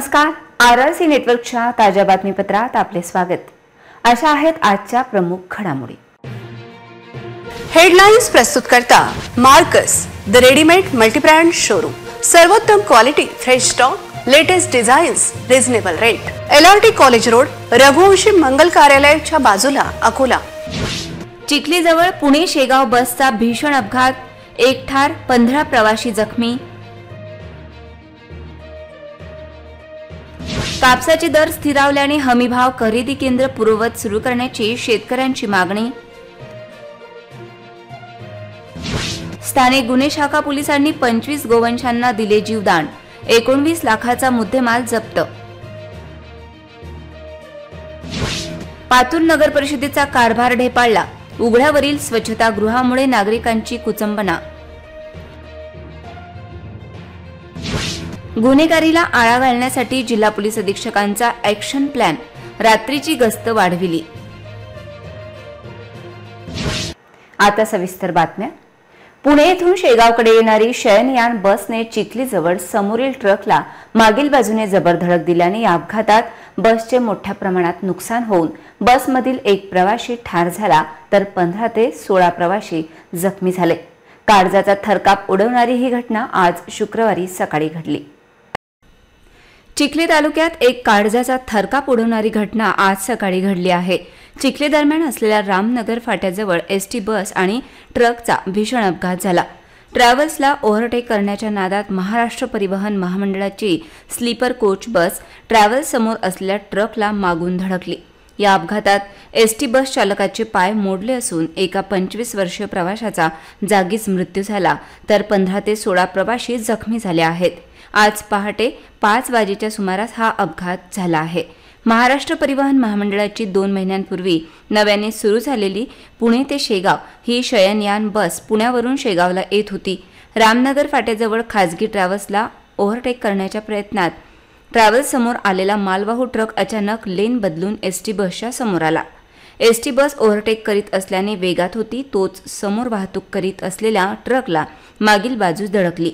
नमस्कार. RRC नेटवर्कच्या ताज्या बातमीपत्रात आपले स्वागत. अशा आहेत आजच्या प्रमुख घडामोडी. हेडलाइन्स प्रस्तुत करता Marcus the readymade multibrand showroom. सर्वोत्तम quality, fresh stock, latest designs, reasonable rate. LRT college road, Raghuvanshi मंगल कार्यालयाच्या बाजूला, अकोला. चिखलीजवळ पुणे शेगाव बसचा भीषण अपघात, एक ठार, 15 प्रवाशी जखमी. कापसाचे दर स्थिरावल्याने हमीभाव खरेदी केंद्र पूर्ववत सुरू करण्याची शेतकऱ्यांची मागणी. स्थानिक गुन्हे शाखा पोलिसांनी 25 गोवंशांना दिले जीवदान, 19 लाखाचा मुद्देमाल जप्त. पातूर नगर परिषदेचा कारभार ढेपाळला, उघड्यावरील स्वच्छतागृहामुळे नागरिकांची कुचंबना. गुन्हेगारीला आळा घालण्यासाठी जिल्हा पोलीस अधीक्षकांचा ऍक्शन प्लॅन, रात्रीची गस्त वाढविली. आता सविस्तर बातम्या. पुणे येथून शेगावकडे येणारी शयनयान बसने चिखलीजवळ समोरील ट्रकला मागील बाजूने जबर धडक दिल्याने या अपघातात बसचे मोठ्या प्रमाणात नुकसान होऊन बसमधील एक प्रवाशी ठार झाला तर 15 ते 16 प्रवाशी जखमी झाले. काळजाचा थरकाप उडवणारी ही घटना आज शुक्रवारी सकाळी घडली. चिखली तालुक्यात एक काळजाचा थरकाप उडवणारी घटना आज सकाळी घडली आहे. चिखली दरम्यान असलेल्या रामनगर फाट्याजवळ एसटी बस आणि ट्रकचा भीषण अपघात झाला. ट्रॅव्हल्सला ओव्हरटेक करण्याच्या नादात महाराष्ट्र परिवहन महामंडळाची स्लीपर कोच बस ट्रॅव्हल्स समोर असलेल्या ट्रकला मागून धडकली. या अपघातात एसटी बस चालकाचे पाय मोडले असून एका 25 वर्षीय प्रवाशाचा जागीच मृत्यू झाला तर 15 ते 16 प्रवाशी जखमी झाले आहेत. आज पहाटे 5 वाजेच्या सुमारास हा अपघात झाला आहे. महाराष्ट्र परिवहन महामंडळाची 2 महिन्यांपूर्वी नव्याने सुरू झालेली पुणे ते शेगाव ही शयनयान बस पुण्यावरून शेगावला येत होती. रामनगर फाट्याजवळ खासगी ट्रॅव्हल्सला ओव्हरटेक करण्याच्या प्रयत्नात ट्रॅव्हल्स समोर आलेला मालवाहू ट्रक अचानक लेन बदलून एसटी बसच्या समोर आला. एसटी बस ओव्हरटेक करीत असल्याने वेगात होती, तोच समोर वाहतूक करीत असलेल्या ट्रकला मागील बाजूस धडकली.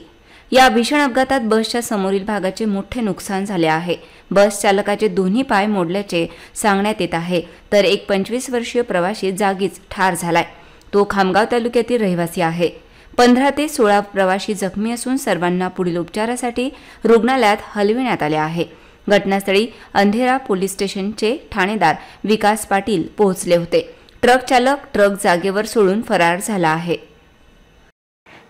या भीषण अपघातात बसच्या समोरील भागाचे मोठे नुकसान झाले आहे. बस चालकाचे दोन्ही पाय मोडल्याचे सांगण्यात येत आहे तर एक 25 वर्षीय प्रवासी जागीच ठार झालाय. तो खामगाव तालुक्यातील रहिवासी आहे. 15 ते 16 प्रवासी जखमी असून सर्वांना पुढील उपचारासाठी रुग्णालयात हलविण्यात आले आहे. घटनास्थळी अंधेरा पोलीस स्टेशनचे ठाणेदार विकास पाटील पोहोचले होते. ट्रक चालक ट्रक जागेवर सोडून फरार झाला आहे.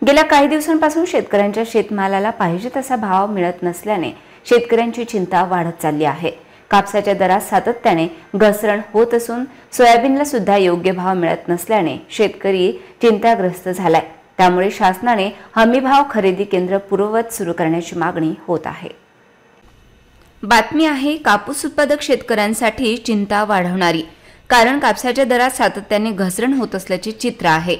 गेल्या काही दिवसांपासून शेतकऱ्यांच्या शेतमालाला पाहिजे तसा भाव मिळत नसल्याने शेतकऱ्यांची चिंता वाढत चालली आहे. कापसाच्या दरात सातत्याने घसरण होत असून सोयाबीनला सुद्धा योग्य भाव मिळत नसल्याने शेतकरी चिंताग्रस्त झालाय. त्यामुळे शासनाने हमीभाव खरेदी केंद्र पूर्ववत सुरू करण्याची मागणी होत आहे. बातमी आहे कापूस उत्पादक शेतकऱ्यांसाठी चिंता वाढवणारी, कारण कापसाच्या दरात सातत्याने घसरण होत असल्याचे चित्र आहे.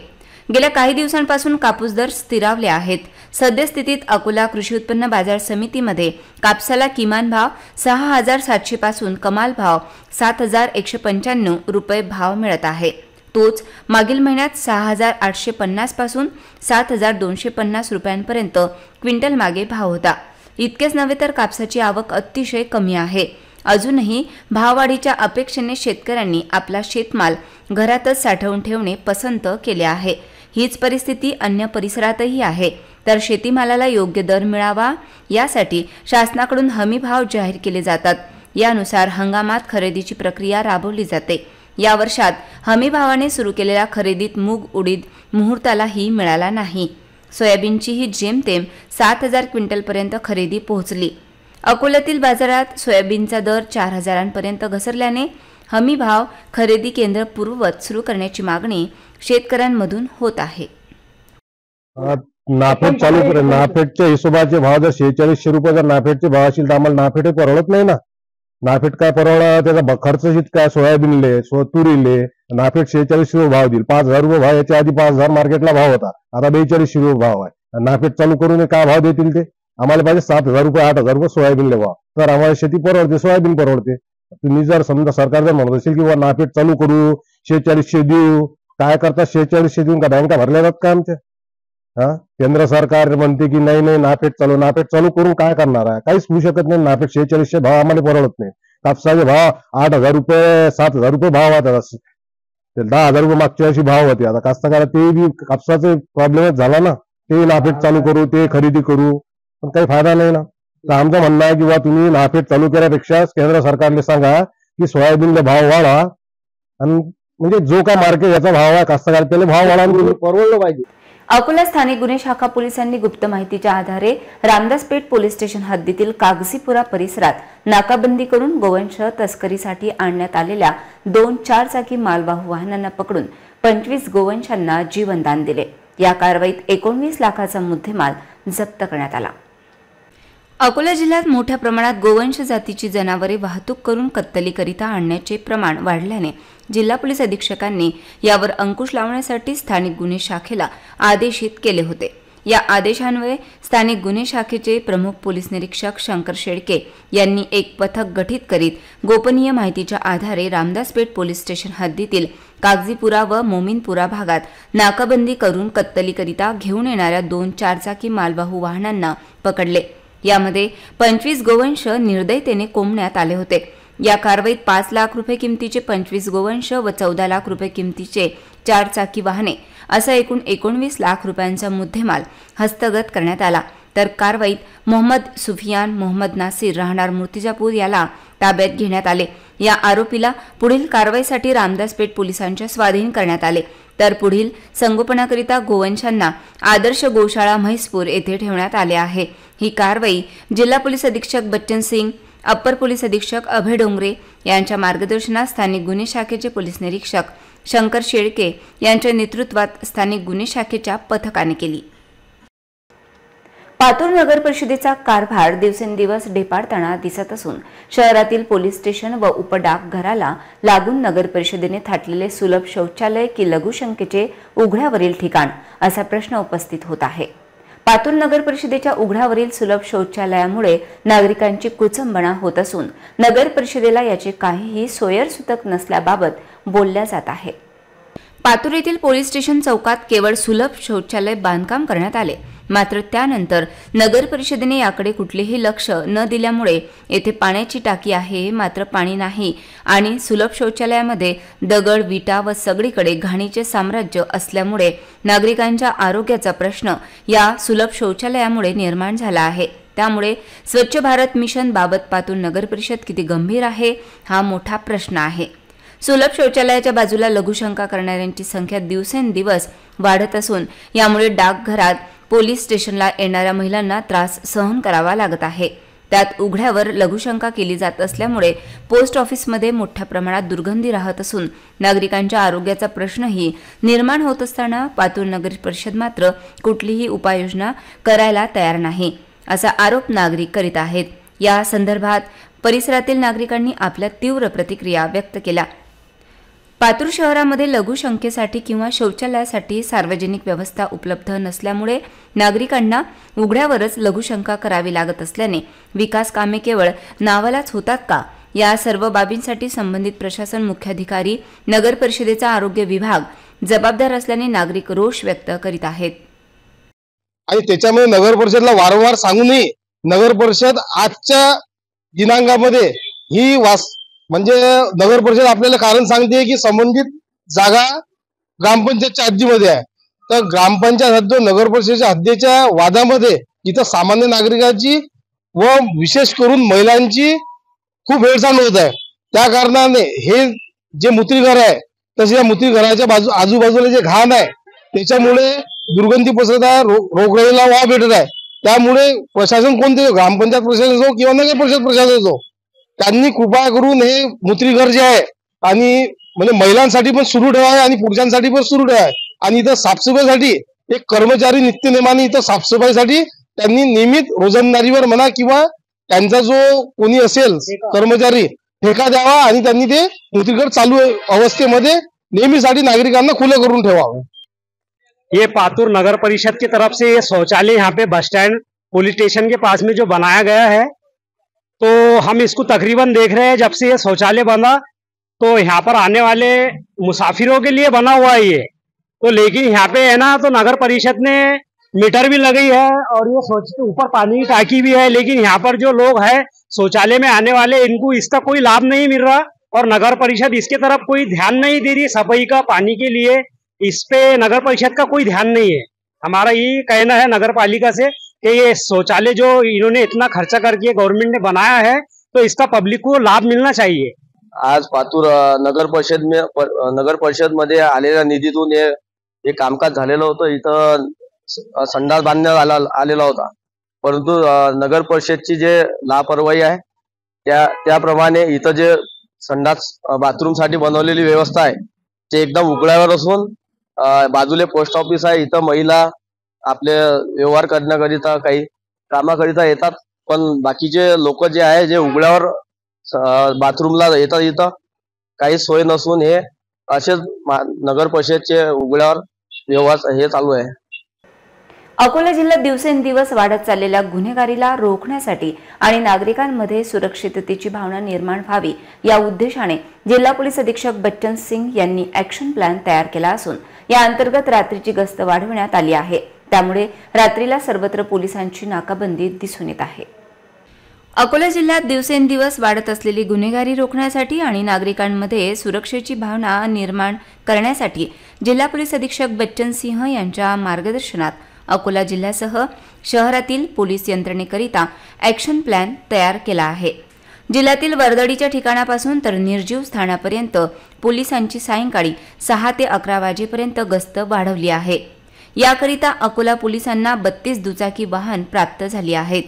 गेल्या काही दिवसांपासून कापूस दर स्थिरावले आहेत. सद्यस्थितीत अकोला कृषी उत्पन्न बाजार समितीमध्ये कापसाला किमान भाव 6,700 पासून कमाल भाव 7,195 रुपये भाव मिळत आहे. तोच मागील महिन्यात 6,850 पासून 7,250 रुपयांपर्यंत क्विंटल मागे भाव होता. इतकेच नव्हे तर कापसाची आवक अतिशय कमी आहे. अजूनही भाववाढीच्या अपेक्षेने शेतकऱ्यांनी आपला शेतमाल घरातच साठवून ठेवणे पसंत केले आहे. हीच परिस्थिती अन्य परिसरातही आहे. तर शेतीमालाला योग्य दर मिळावा यासाठी शासनाकडून हमी भाव जाहीर केले जातात. यानुसार हंगामात खरेदीची प्रक्रिया राबवली जाते. या वर्षात हमी भावाने सुरू केलेल्या खरेदीत मूग उडीद मुहूर्तालाही मिळाला नाही. सोयाबीनचीही जेमतेम 7,000 क्विंटलपर्यंत खरेदी पोहोचली. अकोल्यातील बाजारात सोयाबीनचा दर 4,000पर्यंत घसरल्याने हमी भाव खरेदी केंद्र पूर्ववत सुरू करण्याची मागणी शेतकऱ्यांमधून होत आहे. नाफेड चालू करेल. नाफेडच्या हिशोबाचे भाव जर 4600 रुपये जर नाफेडचे भाव असतील तर आम्हाला नाफेड परवडत नाही ना. नाफेड काय परवडा, त्याचा खर्च काय सोयाबीनले तुरीले नाफेड 4600 रुपये भाव देईल. 5,000 रुपये भाव, याच्या आधी 5,000 मार्केटला भाव होता, आता 4200 रुपये भाव आहे. नाफेड चालू करून काय भाव देतील ते? आम्हाला पाहिजे 7,000 रुपये 8,000 रुपये सोयाबीनले भाव, तर आम्हाला शेती परवडते, सोयाबीन परवडते. तुम्ही जर समजा सरकार जर म्हणत असेल की नाफेड चालू करू 4600 देऊ, काय करता 4600 देऊन का बँका भरल्या जातात का आमच्या? केंद्र सरकार म्हणते की नाही नाही नाफेड चालू करून काय करणार आहे? काहीच होऊ शकत नाही. नाफेड 4600 भाव आम्हाला परवडत नाही. कापसाचे भाव 8,000 रुपये 7,000 रुपये भाव आता 10,000 रुपये मागच्या वर्षी भाव होते. आता कास्तकारा ते बी कापसाचा प्रॉब्लेमच झाला ना. ते नाफेड चालू करू ते खरेदी करू पण काही फायदा नाही ना. तर आमचं म्हणणं आहे की बा तुम्ही नाफेड चालू केल्यापेक्षा केंद्र सरकारने सांगा की सोयाबीनला भाव वाढा आणि म्हणजे जो काय मार्केट याचा भाव आहे कास्तकार त्याला भाव वाढा परवडलं पाहिजे. अकोला स्थानिक गुन्हे शाखा पोलिसांनी गुप्त माहितीच्या आधारे रामदासपेठ पोलीस स्टेशन हद्दीतील कागजीपुरा परिसरात नाकाबंदी करून गोवंश तस्करीसाठी आणण्यात आलेल्या 2 4-चाकी मालवाहू वाहनांना पकडून 25 गोवंशांना जीवनदान दिले. या कारवाईत 19 लाखाचा मुद्देमाल जप्त करण्यात आला. अकोला जिल्ह्यात मोठ्या प्रमाणात गोवंश जातीची जनावरे वाहतूक करून कत्तलीकरिता आणण्याचे प्रमाण वाढल्याने जिल्हा पोलीस अधीक्षकांनी यावर अंकुश लावण्यासाठी स्थानिक गुन्हे शाखेला आदेशित केले होते. या आदेशान्वये स्थानिक गुन्हे शाखेचे प्रमुख पोलीस निरीक्षक शंकर शेळके यांनी एक पथक गठीत करीत गोपनीय माहितीच्या आधारे रामदासपेठ पोलीस स्टेशन हद्दीतील कागजीपुरा व मोमीनपुरा भागात नाकाबंदी करून कत्तलीकरिता घेऊन येणाऱ्या 2 4-चाकी मालवाहू वाहनांना पकडले. यामध्ये 25 गोवंश निर्दयतेने कोंबण्यात आले होते. या कारवाईत 5 लाख रुपये किमतीचे 25 गोवंश व 14 लाख रुपये किमतीचे 4 चाकी वाहने असा एकूण 19 लाख रुपयांचा मुद्देमाल हस्तगत करण्यात आला. तर कारवाईत मोहम्मद सुफियान मोहम्मद नासिर राहणार मूर्तिजापूर याला ताब्यात घेण्यात आले. या आरोपीला पुढील कारवाईसाठी रामदासपेठ पोलिसांच्या स्वाधीन करण्यात आले. तर पुढील संगोपनाकरिता गोवंशांना आदर्श गोशाळा म्हैसपूर येथे ठेवण्यात आले आहे. ही कारवाई जिल्हा पोलीस अधीक्षक बच्चन सिंग, अप्पर पोलीस अधीक्षक अभय डोंगरे यांच्या मार्गदर्शनात स्थानिक गुन्हे शाखेचे पोलीस निरीक्षक शंकर शेळके यांच्या नेतृत्वात स्थानिक गुन्हे शाखेच्या पथकाने केली. पातूर नगर परिषदेचा कारभार दिवसेंदिवस ढेपाळताना दिसत असून शहरातील पोलीस स्टेशन व उपडाकघराला लागून नगर परिषदेने थाटलेले सुलभ शौचालय की लघुशंकेचे उघड्यावरील ठिकाण असा प्रश्न उपस्थित होत आहे. पातूर नगर परिषदेच्या उघड्यावरील सुलभ शौचालयामुळे नागरिकांची कुचंबणा होत असून नगर परिषदेला याचे काहीही सोयरसूतक नसल्याबाबत बोलल्या जात आहे. पातूर येथील पोलीस स्टेशन चौकात केवळ सुलभ शौचालय बांधकाम करण्यात आले. मात्र त्यानंतर नगर परिषदेने याकडे कुठलेही लक्ष न दिल्यामुळे येथे पाण्याची टाकी आहे मात्र पाणी नाही आणि सुलभ शौचालयामध्ये दगड विटा व सगळीकडे घाणीचे साम्राज्य असल्यामुळे नागरिकांच्या आरोग्याचा प्रश्न या सुलभ शौचालयामुळे निर्माण झाला आहे. त्यामुळे स्वच्छ भारत मिशन बाबत पातूर नगर परिषद किती गंभीर आहे हा मोठा प्रश्न आहे. सुलभ शौचालयाच्या बाजूला लघुशंका करणाऱ्यांची संख्या दिवसेंदिवस वाढत असून यामुळे डाकघरात पोलीस स्टेशनला येणाऱ्या महिलांना त्रास सहन करावा लागत आहे. त्यात उघड्यावर लघुशंका केली जात असल्यामुळे पोस्ट ऑफिसमध्ये मोठ्या प्रमाणात दुर्गंधी राहत असून नागरिकांच्या आरोग्याचा प्रश्नही निर्माण होत असताना पातूर नगर परिषद मात्र कुठलीही उपाययोजना करायला तयार नाही असा आरोप नागरिक करीत आहेत. या संदर्भात परिसरातील नागरिकांनी आपल्या तीव्र प्रतिक्रिया व्यक्त केल्या. पातूर शहरामध्ये लघुशंकेसाठी किंवा शौचालयासाठी सार्वजनिक व्यवस्था उपलब्ध नसल्यामुळे नागरिकांना उघड्यावरच लघुशंका करावी लागत असल्याने विकास कामे केवळ नावालाच होतात का या सर्व बाबींसाठी संबंधित प्रशासन मुख्याधिकारी नगर परिषदेचा आरोग्य विभाग जबाबदार असल्याने नागरिक रोष व्यक्त करीत आहेत. आणि त्याच्यामुळे नगर परिषदला वारंवार सांगूनही नगर परिषद आजच्या दिनांकामध्ये ही म्हणजे नगर परिषद आपल्याला कारण सांगते की संबंधित जागा ग्रामपंचायतच्या हद्दीमध्ये आहे. तर ग्रामपंचायत हद्द नगर परिषदेच्या हद्दीच्या वादामध्ये इथं सामान्य नागरिकांची व विशेष करून महिलांची खूप हेळसांड होत आहे. त्या कारणाने हे जे मूत्रीघर आहे तसे या मूत्रीघराच्या आजूबाजूला जे घाण आहे त्याच्यामुळे दुर्गंधी पसरत आहे, रोगराईला वाव भेटत आहे. त्यामुळे प्रशासन कोणते ग्रामपंचायत प्रशासन असो किंवा नगर परिषद प्रशासन असो त्यांनी कृपा करून हे मूत्रीघर जे आहे आणि म्हणजे महिलांसाठी पण सुरू ठेवावे आणि पुरुषांसाठी पण सुरू ठेवावे. आणि इथं साफसफाईसाठी एक कर्मचारी नित्यनेमाने इथं साफसफाईसाठी त्यांनी नियमित रोजंदारीवर म्हणा किंवा त्यांचा जो कोणी असेल कर्मचारी ठेका द्यावा आणि त्यांनी ते मूत्रीघर चालू अवस्थेमध्ये नेहमीसाठी नागरिकांना खुले करून ठेवावे. ये पातूर नगर परिषद की तरफ से ये शौचालय यहाँ पे बस स्टैंड पुलिस स्टेशन के पास में जो बनाया गया है तो हम इसको तकरीबन देख रहे हैं जब से ये शौचालय बना तो यहाँ पर आने वाले मुसाफिरों के लिए बना हुआ है ये तो लेकिन यहाँ पे है ना तो नगर परिषद ने मीटर भी लगी है और ये ऊपर पानी की टाकी भी है, लेकिन यहाँ पर जो लोग हैं शौचालय में आने वाले, इनको इसका कोई लाभ नहीं मिल रहा और नगर परिषद इसके तरफ कोई ध्यान नहीं दे रही। सफाई का पानी के लिए इस पे नगर परिषद का कोई ध्यान नहीं है। हमारा ये कहना है नगर पालिका से कि ये शौचालय जो इन्होंने इतना खर्चा करके गवर्नमेंट ने बनाया है, तो इसका पब्लिक को लाभ मिलना चाहिए। आज पातूर नगर परिषद मध्ये आलेल्या निधीतून हे कामकाज झालेलं होतं। इथं संडास बांधण्यात आलेला होता, परंतु नगर परिषदची जे लापरवाही आहे त्याप्रमाणे इथं जे संडास बाथरूम साठी बनवलेली व्यवस्था आहे ते एकदम उघड्यावर असून बाजूले पोस्ट ऑफिस आहे। इथं महिला आपले व्यवहार करण्याकरिता काही कामाकरिता येतात, पण बाकीचे लोक जे आहे जे उघड्यावर बाथरूमला येतात, इथं काही सोय नसून हे असेच नगर परिषदचे उघड्यावर व्यवहार हे चालू आहे। अकोला जिल्ह्यात दिवसेंदिवस वाढत चाललेल्या गुन्हेगारीला रोखण्यासाठी आणि नागरिकांमध्ये सुरक्षिततेची भावना निर्माण व्हावी या उद्देशाने जिल्हा पोलीस अधीक्षक बच्चन सिंग यांनी ॲक्शन प्लॅन तयार केला असून या अंतर्गत रात्रीची गस्त वाढवण्यात आली आहे। त्यामुळे रात्रीला सर्वत्र पोलिसांची नाकाबंदी दिसून येत आहे। अकोला जिल्ह्यात दिवसेंदिवस वाढत असलेली गुन्हेगारी रोखण्यासाठी आणि नागरिकांमध्ये सुरक्षेची भावना निर्माण करण्यासाठी जिल्हा पोलीस अधीक्षक बच्चन सिंह यांच्या मार्गदर्शनात अकोला जिल्ह्यासह शहरातील पोलीस यंत्रणेकरिता ॲक्शन प्लॅन तयार केला आहे। जिल्ह्यातील वर्दळीच्या ठिकाणापासून तर निर्जीव स्थानापर्यंत पोलिसांची सायंकाळी 6 ते 11 वाजेपर्यंत गस्त वाढवली आहे। याकरिता अकोला पोलिसांना 32 दुचाकी वाहन प्राप्त झाली आहेत।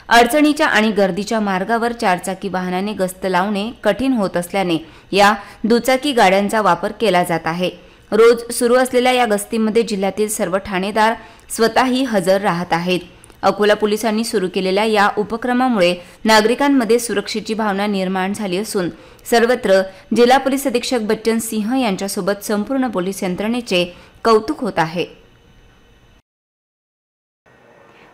अडचणीच्या आणि गर्दीच्या मार्गावर 4 चाकी वाहनाने गस्त लावणे कठीण होत असल्याने या दुचाकी गाड्यांचा वापर केला जात आहे। रोज सुरू असलेल्या या गस्तीमध्ये जिल्ह्यातील सर्व ठाणेदार स्वतःही हजर राहत आहेत। अकोला पोलिसांनी सुरू केलेल्या या उपक्रमामुळे नागरिकांमध्ये सुरक्षेची भावना निर्माण झाली असून सर्वत्र जिल्हा पोलीस अधीक्षक बच्चन सिंह यांच्यासोबत संपूर्ण पोलीस यंत्रणेचे कौतुक होत आहे।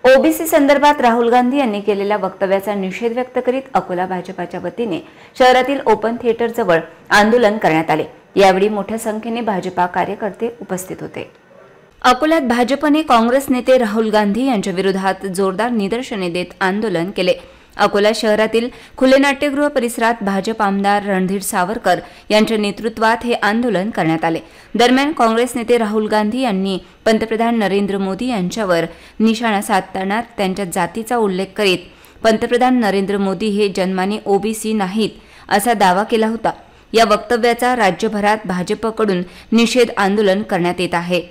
ओबीसी संदर्भात राहुल गांधी यांनी केलेल्या वक्तव्याचा निषेध व्यक्त करीत अकोला भाजपाच्या वतीने शहरातील ओपन थिएटर जवळ आंदोलन करण्यात आले। यावेळी मोठ्या संख्येने भाजपा कार्यकर्ते उपस्थित होते। अकोल्यात भाजपने काँग्रेस नेते राहुल गांधी यांच्या विरोधात जोरदार निदर्शने देत आंदोलन केले। अकोला शहरातील खुले नाट्यगृह परिसरात भाजप आमदार रणधीर सावरकर यांच्या नेतृत्वात हे आंदोलन करण्यात आले। दरम्यान काँग्रेस नेते राहुल गांधी यांनी पंतप्रधान नरेंद्र मोदी यांच्यावर निशाणा साधताना त्यांच्या जातीचा उल्लेख करीत पंतप्रधान नरेंद्र मोदी हे जन्माने ओबीसी नाहीत असा दावा केला होता। या वक्तव्याचा राज्यभरात भाजपकडून निषेध आंदोलन करण्यात येत आहे।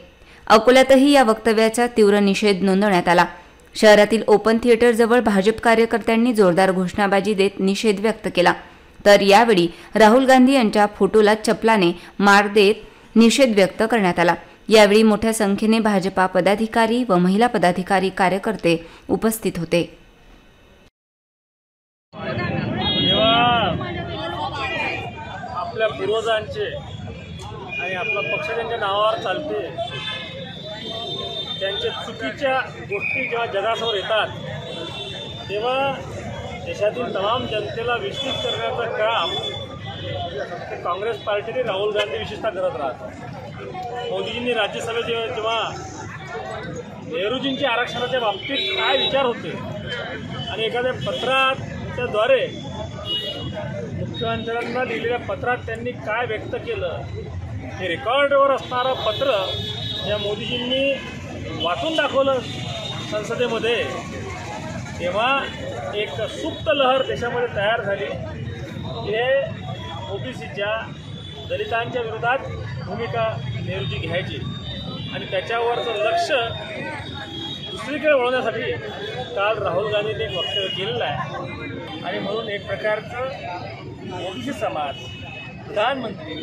अकोल्यातही या वक्तव्याचा तीव्र निषेध नोंदवण्यात आला। शहरातील ओपन थिएटर जवळ भाजप कार्यकर्त्यांनी जोरदार घोषणाबाजी देत निषेध व्यक्त केला, तर यावेळी राहुल गांधी यांच्या फोटोला चपलाने मार देत निषेध व्यक्त करण्यात आला। यावेळी मोठ्या संख्येने भाजपा पदाधिकारी व महिला पदाधिकारी कार्यकर्ते उपस्थित होते। आपल्या पूर्वजांचे आणि आपला पक्ष त्यांच्या नावावर चालते, त्यांच्या चुकीच्या गोष्टी जेव्हा जगासमोर येतात तेव्हा देशातील तमाम जनतेला विचलित करण्याचं काम ते काँग्रेस पार्टीने राहुल गांधी विशेषतः करत राहतात। मोदीजींनी राज्यसभेत जेव्हा नेहरूजींच्या आरक्षणाच्या बाबतीत काय विचार होते आणि एखाद्या पत्राच्याद्वारे मुख्यमंत्र्यांना लिहिलेल्या पत्रात त्यांनी काय व्यक्त केलं हे रेकॉर्डवर असणारं पत्र या मोदीजींनी वाचून दाखवलं संसदेमध्ये, तेव्हा एक सुप्त लहर देशामध्ये तयार झाली। हे ओबीसीच्या दलितांच्या विरोधात भूमिका नेहरूजी घ्यायची आणि त्याच्यावरचं लक्ष दुसरीकडे वळवण्यासाठी काल राहुल गांधींनी एक वक्तव्य केलेलं आहे आणि म्हणून एक प्रकारचं ओबीसी समाज प्रधानमंत्री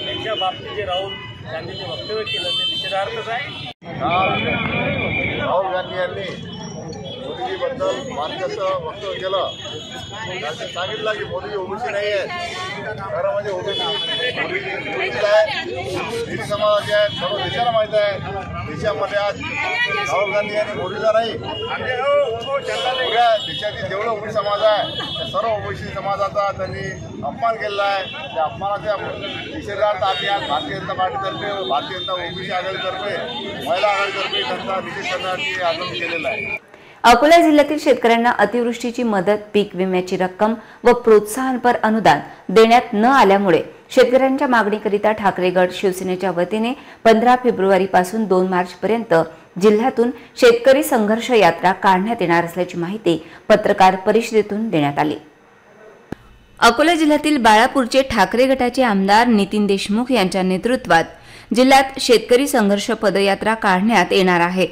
यांच्या बाबतीत जे राहुल गांधींनी वक्तव्य केलं ते निषेधार्थच आहे। राहुल गांधी यांनी मोदीजी ओबीसीबद्दल मार्गचं वक्तव्य केलं, त्यांनी सांगितलं की मोदी ओबीसी नाही आहेत, खरं म्हणजे ओबीसी आहेत, हिंदू समाजाचे आहेत, सर्व देशाला माहीत आहे. देशामध्ये आज राहुल गांधी आणि मोदीला नाही, पुऱ्या देशातील जेवढं ओबीसी समाज आहे त्या सर्व ओबीसी समाजाचा त्यांनी अपमान केलेला आहे. त्या अपमानाच्या निषेधार्थ आम्ही आज भारतीय जनता पार्टीतर्फे, भारतीय जनता ओबीसी आघाडीतर्फे, महिला आघाडीतर्फे त्यांचा निषेध करण्यासाठी आंदोलन केलेलं आहे. अकोला जिल्ह्यातील शेतकऱ्यांना अतिवृष्टीची मदत, पीक विम्याची रक्कम व प्रोत्साहनपर अनुदान देण्यात न आल्यामुळे शेतकऱ्यांच्या मागणीकरिता ठाकरे गट शिवसेनेच्या वतीने 15 फेब्रुवारीपासून 2 मार्चपर्यंत जिल्ह्यातून शेतकरी संघर्ष यात्रा काढण्यात येणार असल्याची माहिती पत्रकार परिषदेतून देण्यात आली. अकोला जिल्ह्यातील बाळापूरचे ठाकरे गटाचे आमदार नितीन देशमुख यांच्या नेतृत्वात जिल्ह्यात शेतकरी संघर्ष पदयात्रा काढण्यात येणार आहे.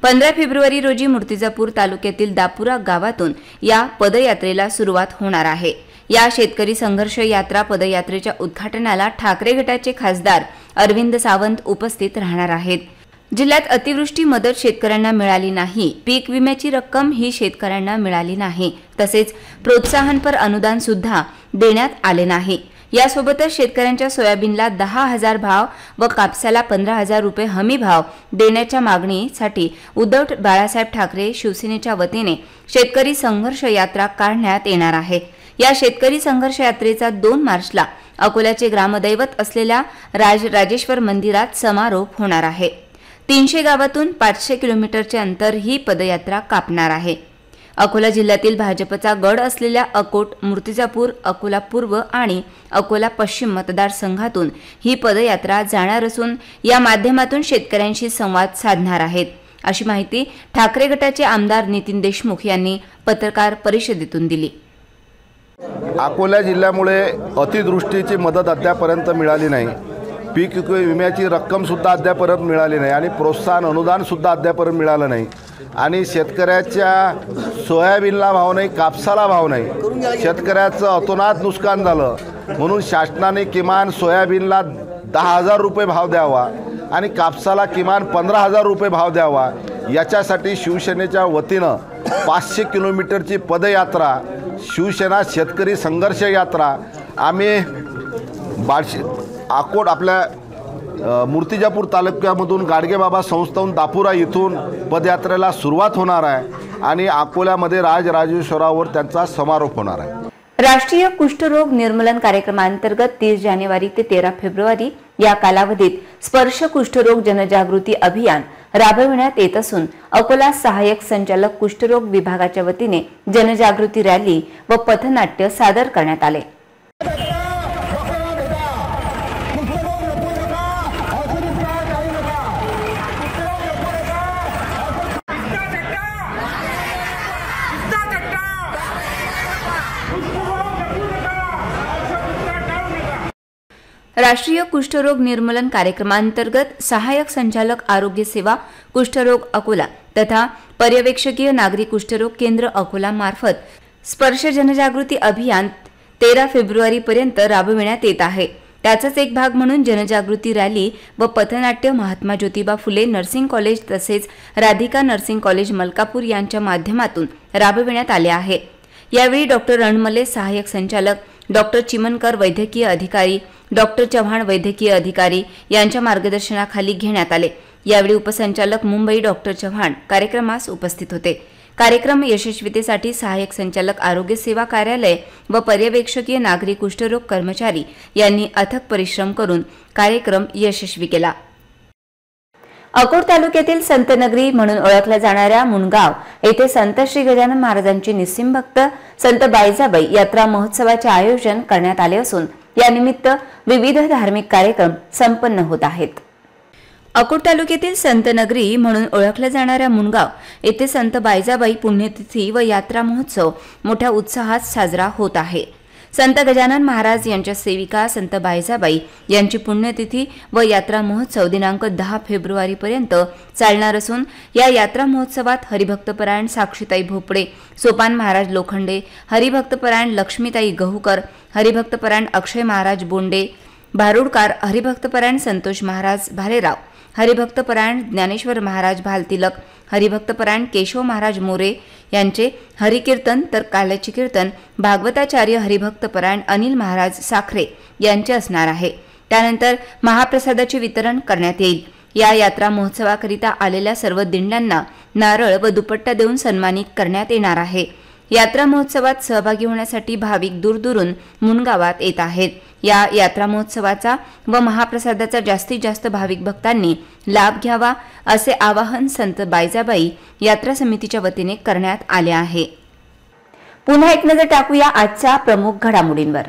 15 फेब्रुवारी रोजी मूर्तिजापूर तालुक्यातील दापुरा गावातून या पदयात्रेला सुरुवात होणार आहे. या शेतकरी संघर्ष यात्रा पदयात्रेच्या उद्घाटनाला ठाकरे गटाचे खासदार अरविंद सावंत उपस्थित राहणार आहेत. जिल्ह्यात अतिवृष्टी मदत शेतकऱ्यांना मिळाली नाही, पीक विम्याची रक्कम ही शेतकऱ्यांना मिळाली नाही, तसेच प्रोत्साहनपर अनुदान सुद्धा देण्यात आले नाही. यासोबतच शेतकऱ्यांच्या सोयाबीनला 10,000 भाव व कापसाला 15,000 रुपये हमी भाव देण्याच्या मागणीसाठी उद्धव बाळासाहेब ठाकरे शिवसेनेच्या वतीने शेतकरी संघर्ष यात्रा काढण्यात येणार आहे. या शेतकरी संघर्ष यात्रेचा 2 मार्चला अकोल्याचे ग्रामदैवत असलेल्या राजेश्वर मंदिरात समारोप होणार आहे. 300 गावातून 500 किलोमीटरचे अंतर ही पदयात्रा कापणार आहे. अकोला जिल्ह्यातील भाजपचा गड असलेल्या अकोट, मूर्तिजापूर, अकोला पूर्व आणि अकोला पश्चिम मतदारसंघातून ही पदयात्रा जाणार असून या माध्यमातून शेतकऱ्यांशी संवाद साधणार आहेत, अशी माहिती ठाकरे गटाचे आमदार नितीन देशमुख यांनी पत्रकार परिषदेतून दिली. अकोला जिल्ह्यामुळे अतिवृष्टीची मदत अद्यापर्यंत मिळाली नाही, पीक विम्याची रक्कमसुद्धा अद्यापर्यंत मिळाली नाही आणि प्रोत्साहन अनुदानसुद्धा अद्यापर्यंत मिळालं नाही आणि शेतकऱ्याच्या सोयाबीनला भाव नाही, कापसाला भाव नाही. शेतकऱ्याचं अतोनात नुकसान झालं म्हणून शासनाने किमान सोयाबीनला 10,000 रुपये भाव द्यावा आणि कापसाला किमान 15,000 रुपये भाव द्यावा. याच्यासाठी शिवसेनेच्या वतीनं 500 किलोमीटरची पदयात्रा, शिवसेना शेतकरी संघर्ष यात्रा आम्ही अकोट आपल्या मूर्तिजापूर तालुक्यामधून गाडगेबाबा संस्थाहून दापुरा इथून पदयात्रेला सुरुवात होणार आहे आणि अकोल्यामध्ये राजराजेश्वरावर त्यांचा समारोप होणार आहे. राष्ट्रीय कुष्ठरोग निर्मूलन कार्यक्रमांतर्गत 30 जानेवारी ते 13 फेब्रुवारी या कालावधीत स्पर्श कुष्ठरोग जनजागृती अभियान राबविण्यात येत असून अकोला सहाय्यक संचालक कुष्ठरोग विभागाच्या वतीने जनजागृती रॅली व पथनाट्य सादर करण्यात आले. राष्ट्रीय कुष्ठरोग निर्मूलन कार्यक्रमांतर्गत सहाय्यक संचालक आरोग्य सेवा कुष्ठरोग अकोला तथा पर्यवेक्षकीय नागरी कुष्ठरोग केंद्र अकोला मार्फत स्पर्श जनजागृती अभियान 13 फेब्रुवारीपर्यंत राबविण्यात येत आहे. त्याचाच एक भाग म्हणून जनजागृती रॅली व पथनाट्य महात्मा ज्योतिबा फुले नर्सिंग कॉलेज तसेच राधिका नर्सिंग कॉलेज मलकापूर यांच्या माध्यमातून राबविण्यात आले आहे. यावेळी डॉक्टर रणमले सहाय्यक संचालक, डॉक्टर चिमनकर वैद्यकीय अधिकारी, डॉक्टर चव्हाण वैद्यकीय अधिकारी यांच्या मार्गदर्शनाखाली घेण्यात आले. यावेळी उपसंचालक मुंबई डॉक्टर चव्हाण कार्यक्रमास उपस्थित होते. कार्यक्रम यशस्वीतेसाठी सहाय्यक संचालक आरोग्य सेवा कार्यालय व पर्यवेक्षकीय नागरी कुष्ठरोग कर्मचारी यांनी अथक परिश्रम करून कार्यक्रम यशस्वी केला. अकोट तालुक्यातील संतनगरी म्हणून ओळखल्या जाणाऱ्या मुनगाव येथे संत श्री गजानन महाराजांची निस्सिमभक्त संत बायजाबाई यात्रा महोत्सवाचे आयोजन करण्यात आले असून यानिमित्त विविध धार्मिक कार्यक्रम संपन्न होत आहेत. अकोट तालुक्यातील संतनगरी म्हणून ओळखल्या जाणाऱ्या मुनगाव येथे संत बायजाबाई पुण्यतिथी व यात्रा महोत्सव मोठ्या उत्साहात साजरा होत आहे. संत गजानन महाराज यांच्या सेविका संत बायजाबाई यांची पुण्यतिथी व यात्रा महोत्सव दिनांक 10 फेब्रुवारीपर्यंत चालणार असून या यात्रा महोत्सवात हरिभक्तपरायण साक्षीताई भोपडे, सोपान महाराज लोखंडे, हरिभक्तपरायण लक्ष्मीताई गहूकर, हरिभक्तपरायण अक्षय महाराज बोंडे, भारुडकार, हरिभक्तपरायण संतोष महाराज भालेराव, हरिभक्तपरायण ज्ञानेश्वर महाराज भालतिलक, हरिभक्तपरायण केशव महाराज मोरे यांचे हरिकीर्तन, तर काल्याचे कीर्तन भागवताचार्य हरिभक्तपरायण अनिल महाराज साखरे यांचे असणार आहे. त्यानंतर महाप्रसादाचे वितरण करण्यात येईल. या यात्रा महोत्सवाकरिता आलेल्या सर्व दिंड्यांना नारळ व दुपट्टा देऊन सन्मानित करण्यात येणार आहे. यात्रा महोत्सवात सहभागी होण्यासाठी भाविक दूरदूरून मुनगावात येत आहेत. या यात्रा महोत्सवाचा व महाप्रसादाचा जास्तीत जास्त भाविक भक्तांनी लाभ घ्यावा असे आवाहन संत बायजाबाई यात्रा समितीच्या वतीने करण्यात आले आहे. पुन्हा एक नजर टाकूया आजच्या प्रमुख घडामोडींवर.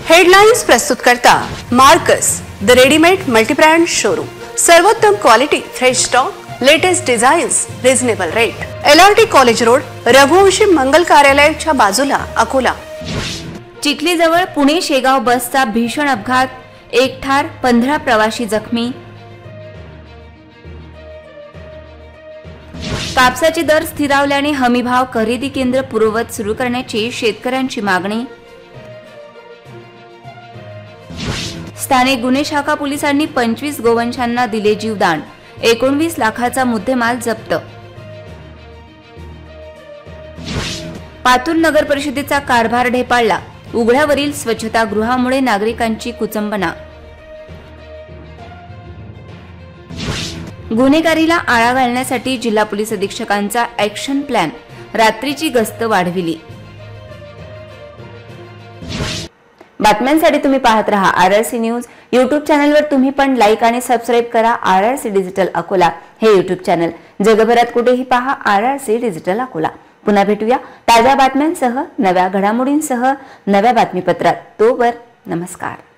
हेडलाइन्स प्रस्तुत करता Marcus the readymade multibrand showroom. सर्वोत्तम quality, fresh stock, latest designs, reasonable rate. LRT college road, Raghuvanshi मंगल कार्यालयाच्या बाजूला, अकोला. चिखलीजवळ पुणे शेगाव बसचा भीषण अपघात, 1 ठार, 15 प्रवाशी जखमी. कापसाचे दर स्थिरावल्याने हमीभाव खरेदी केंद्र पूर्ववत सुरू करण्याची शेतकऱ्यांची मागणी. स्थानिक गुन्हे शाखा पोलिसांनी 25 गोवंशांना दिले जीवदान, 19 लाखाचा मुद्देमाल जप्त. पातूर नगर परिषदेचा कारभार ढेपाळला, उघड्यावरील स्वच्छतागृहामुळे नागरिकांची कुचंबना. गुन्हेगारीला आळा घालण्यासाठी जिल्हा पोलीस अधीक्षकांचा ऍक्शन प्लॅन, रात्रीची गस्त वाढविली. बातम्यांसाठी तुम्ही पाहत रहा RRC न्यूज. YouTube चॅनलवर तुम्ही पण लाईक आणि सबस्क्राईब करा RRC डिजिटल अकोला हे YouTube चॅनल. जगभरात कुठेही पहा RRC डिजिटल अकोला. पुन्हा भेटूया ताज्या बातम्यांसह, नव्या घडामोडींसह, नव्या बातमीपत्रात. तोवर नमस्कार.